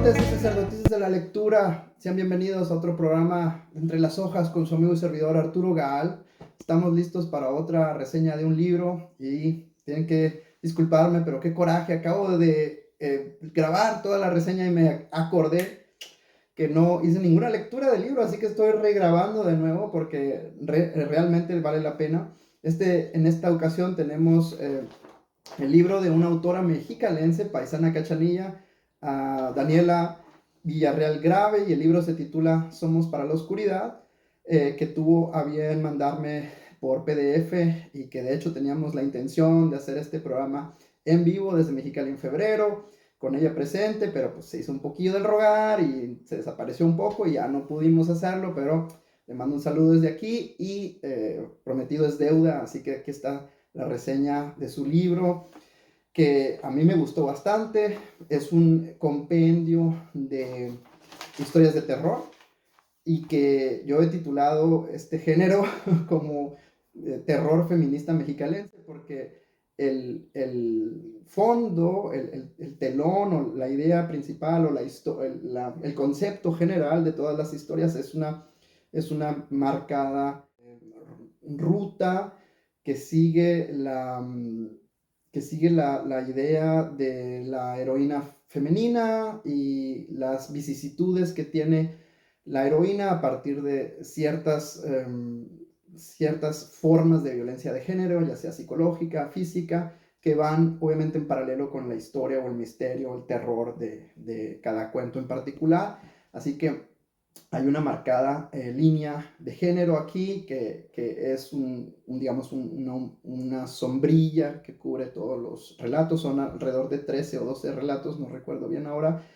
sacerdotes y sacerdotisas de la lectura, sean bienvenidos a otro programa Entre las Hojas con su amigo y servidor Arturo Gaal. Estamos listos para otra reseña de un libro y tienen que disculparme, pero qué coraje, acabo de grabar toda la reseña y me acordé que no hice ninguna lectura del libro, así que estoy regrabando de nuevo porque realmente vale la pena. En esta ocasión tenemos el libro de una autora mexicalense, paisana cachanilla, Daniela Villarreal Grave, y el libro se titula Somos para la Oscuridad, que tuvo a bien mandarme por PDF y que de hecho teníamos la intención de hacer este programa en vivo desde Mexicali en febrero, con ella presente, pero pues se hizo un poquillo del rogar y se desapareció un poco y ya no pudimos hacerlo, pero le mando un saludo desde aquí y prometido es deuda, así que aquí está la reseña de su libro, que a mí me gustó bastante. Es un compendio de historias de terror y que yo he titulado este género como terror feminista mexicalense, porque el fondo, el telón o la idea principal o el concepto general de todas las historias es una marcada ruta que sigue la idea de la heroína femenina y las vicisitudes que tiene la heroína a partir de ciertas formas de violencia de género, ya sea psicológica, física, que van obviamente en paralelo con la historia o el misterio o el terror de cada cuento en particular. Así que hay una marcada línea de género aquí que es digamos, una sombrilla que cubre todos los relatos. Son alrededor de 13 o 12 relatos, no recuerdo bien ahora.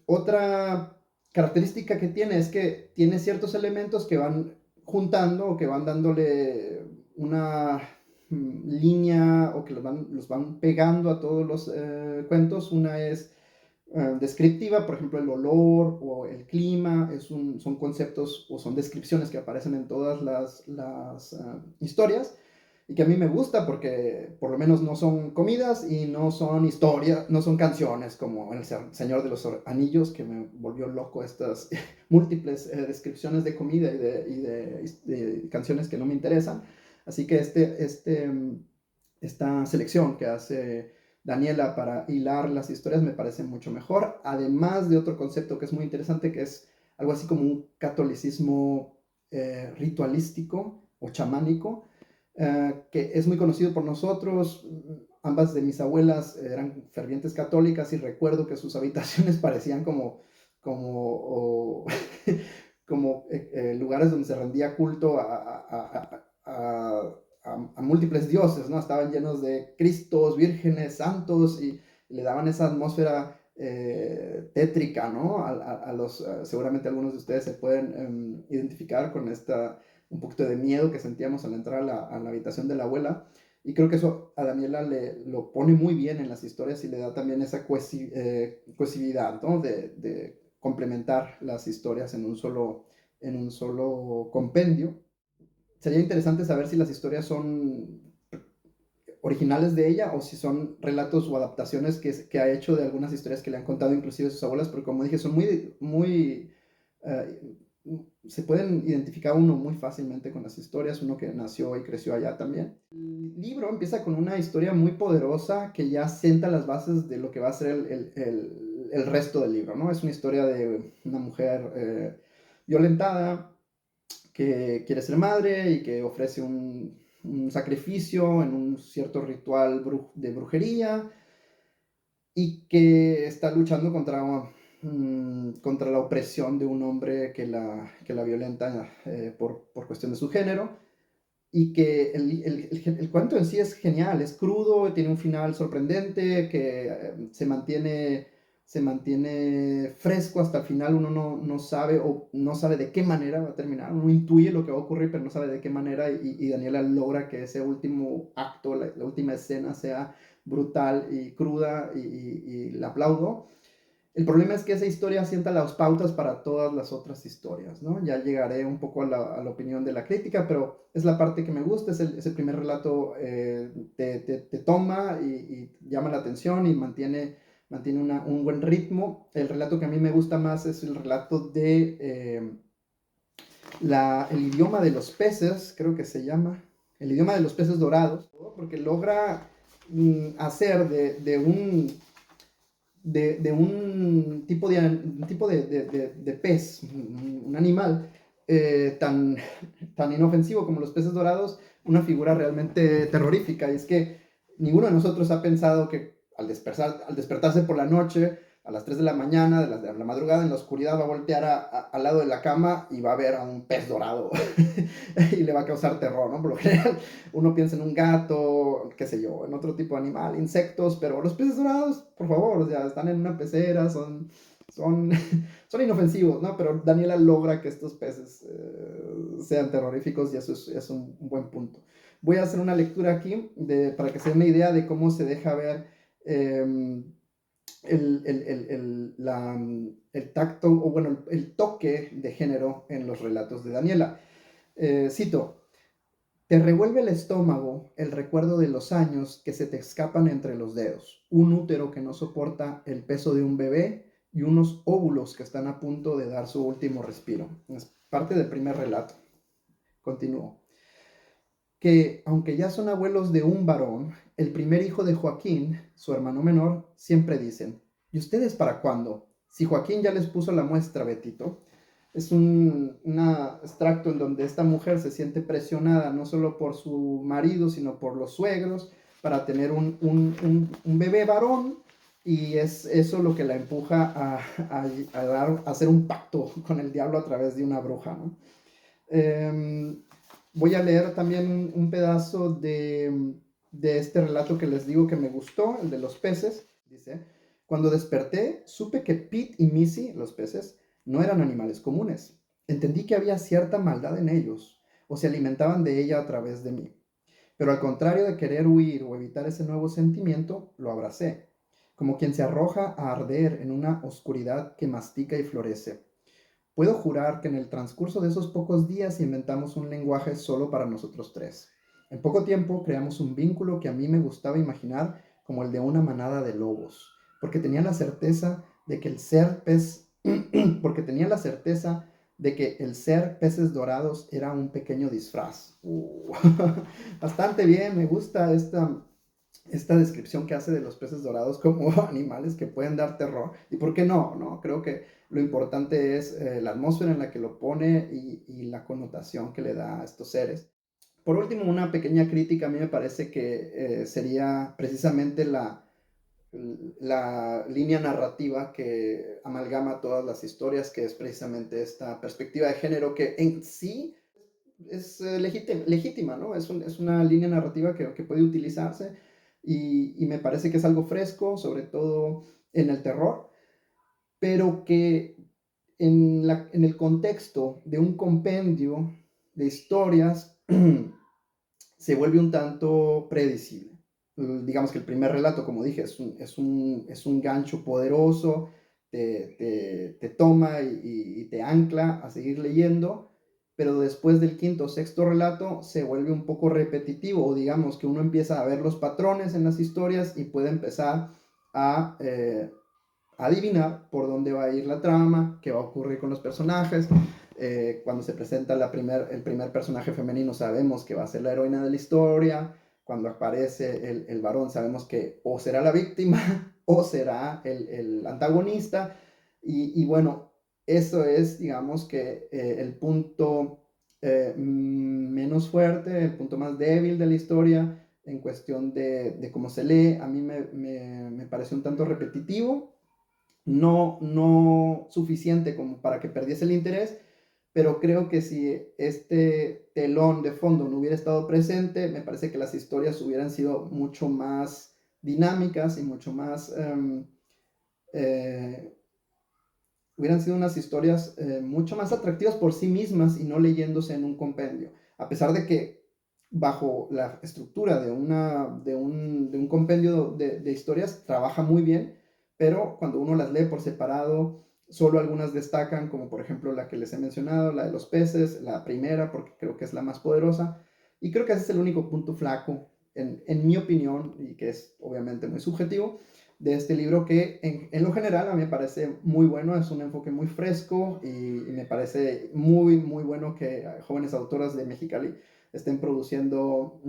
Otra característica que tiene es que tiene ciertos elementos que van juntando o que van dándole una línea o que los van pegando a todos los cuentos. Una es descriptiva, por ejemplo, el olor o el clima, son conceptos o son descripciones que aparecen en todas las historias y que a mí me gusta porque por lo menos no son comidas y no son historias, no son canciones como El Señor de los Anillos, que me volvió loco estas múltiples descripciones de comida de canciones que no me interesan. Así que esta selección que hace Daniela para hilar las historias me parece mucho mejor, además de otro concepto que es muy interesante, que es algo así como un catolicismo ritualístico o chamánico, que es muy conocido por nosotros. Ambas de mis abuelas eran fervientes católicas y recuerdo que sus habitaciones parecían como, como lugares donde se rendía culto a múltiples dioses, ¿no? Estaban llenos de cristos, vírgenes, santos y le daban esa atmósfera tétrica, ¿no? Seguramente algunos de ustedes se pueden identificar con un poquito de miedo que sentíamos al entrar a la habitación de la abuela. Y creo que eso a Daniela lo pone muy bien en las historias y le da también esa cohesividad, ¿no? De complementar las historias en un solo compendio. Sería interesante saber si las historias son originales de ella o si son relatos o adaptaciones que ha hecho de algunas historias que le han contado inclusive sus abuelas, porque como dije, son muy se pueden identificar uno muy fácilmente con las historias, uno que nació y creció allá también. El libro empieza con una historia muy poderosa que ya sienta las bases de lo que va a ser el resto del libro, ¿no? Es una historia de una mujer violentada que quiere ser madre y que ofrece un sacrificio en un cierto ritual de brujería y que está luchando contra la opresión de un hombre que la violenta por cuestión de su género, y que el cuento en sí es genial, es crudo, tiene un final sorprendente que se mantiene fresco hasta el final. Uno no sabe o no sabe de qué manera va a terminar, uno intuye lo que va a ocurrir pero no sabe de qué manera, y Daniela logra que ese último acto, la última escena sea brutal y cruda y la aplaudo. El problema es que esa historia sienta las pautas para todas las otras historias, ¿no? Ya llegaré un poco a la opinión de la crítica, pero es la parte que me gusta, es el primer relato, te toma y llama la atención y mantiene mantiene un buen ritmo. El relato que a mí me gusta más es el relato de el idioma de los peces, creo que se llama, el idioma de los peces dorados, porque logra hacer de un tipo de pez, un animal tan inofensivo como los peces dorados, una figura realmente terrorífica. Y es que ninguno de nosotros ha pensado que al despertarse por la noche, a las 3 de la mañana, de la madrugada, en la oscuridad, va a voltear al lado de la cama y va a ver a un pez dorado y le va a causar terror, ¿no? Por lo general, uno piensa en un gato, qué sé yo, en otro tipo de animal, insectos, pero los peces dorados, por favor, o sea, están en una pecera, son, son inofensivos, ¿no? Pero Daniela logra que estos peces sean terroríficos y eso es un buen punto. Voy a hacer una lectura aquí para que se den una idea de cómo se deja ver eh, el tacto, o bueno, el toque de género en los relatos de Daniela. Cito: te revuelve el estómago el recuerdo de los años que se te escapan entre los dedos, un útero que no soporta el peso de un bebé y unos óvulos que están a punto de dar su último respiro. Es parte del primer relato. Continúo. Que, aunque ya son abuelos de un varón, el primer hijo de Joaquín, su hermano menor, siempre dicen: ¿y ustedes para cuándo? Si Joaquín ya les puso la muestra, Betito. Es un extracto en donde esta mujer se siente presionada no solo por su marido, sino por los suegros, para tener un bebé varón, y es eso lo que la empuja a hacer un pacto con el diablo a través de una bruja, ¿no? Voy a leer también un pedazo de este relato que les digo que me gustó, el de los peces. Dice: cuando desperté, supe que Pete y Missy, los peces, no eran animales comunes. Entendí que había cierta maldad en ellos, o se alimentaban de ella a través de mí. Pero al contrario de querer huir o evitar ese nuevo sentimiento, lo abracé, como quien se arroja a arder en una oscuridad que mastica y florece. Puedo jurar que en el transcurso de esos pocos días inventamos un lenguaje solo para nosotros tres. En poco tiempo creamos un vínculo que a mí me gustaba imaginar como el de una manada de lobos, porque tenía la certeza de que el ser pez, porque tenía la certeza de que el ser peces dorados era un pequeño disfraz. Bastante bien, me gusta esta descripción que hace de los peces dorados como animales que pueden dar terror. ¿Y por qué no? ¿No? Creo que lo importante es la atmósfera en la que lo pone y la connotación que le da a estos seres. Por último, una pequeña crítica a mí me parece que sería precisamente la línea narrativa que amalgama todas las historias, que es precisamente esta perspectiva de género que en sí es legítima, ¿no? Es una línea narrativa que puede utilizarse y me parece que es algo fresco, sobre todo en el terror, pero que en el contexto de un compendio de historias se vuelve un tanto predecible. Digamos que el primer relato, como dije, es un gancho poderoso, te toma y te ancla a seguir leyendo, pero después del quinto o sexto relato se vuelve un poco repetitivo, o digamos que uno empieza a ver los patrones en las historias y puede empezar a adivinar por dónde va a ir la trama, qué va a ocurrir con los personajes. Cuando se presenta el primer personaje femenino sabemos que va a ser la heroína de la historia. Cuando aparece el varón sabemos que o será la víctima o será el antagonista. Y bueno, eso es, digamos que el punto menos fuerte, el punto más débil de la historia en cuestión de cómo se lee. A mí me parece un tanto repetitivo, no suficiente como para que perdiese el interés, pero creo que si este telón de fondo no hubiera estado presente, me parece que las historias hubieran sido mucho más dinámicas y mucho más eh, hubieran sido unas historias mucho más atractivas por sí mismas y no leyéndose en un compendio. A pesar de que bajo la estructura de un compendio de historias trabaja muy bien, pero cuando uno las lee por separado, solo algunas destacan, como por ejemplo la que les he mencionado, la de los peces, la primera, porque creo que es la más poderosa, y creo que ese es el único punto flaco, en mi opinión, y que es obviamente muy subjetivo, de este libro que en lo general a mí me parece muy bueno, es un enfoque muy fresco y me parece muy, muy bueno que jóvenes autoras de Mexicali estén produciendo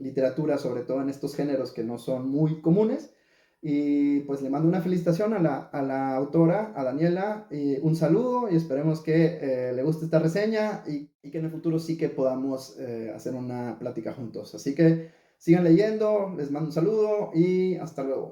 literatura, sobre todo en estos géneros que no son muy comunes. Y pues le mando una felicitación a la autora, a Daniela, y un saludo y esperemos que le guste esta reseña y que en el futuro sí que podamos hacer una plática juntos. Así que sigan leyendo, les mando un saludo y hasta luego.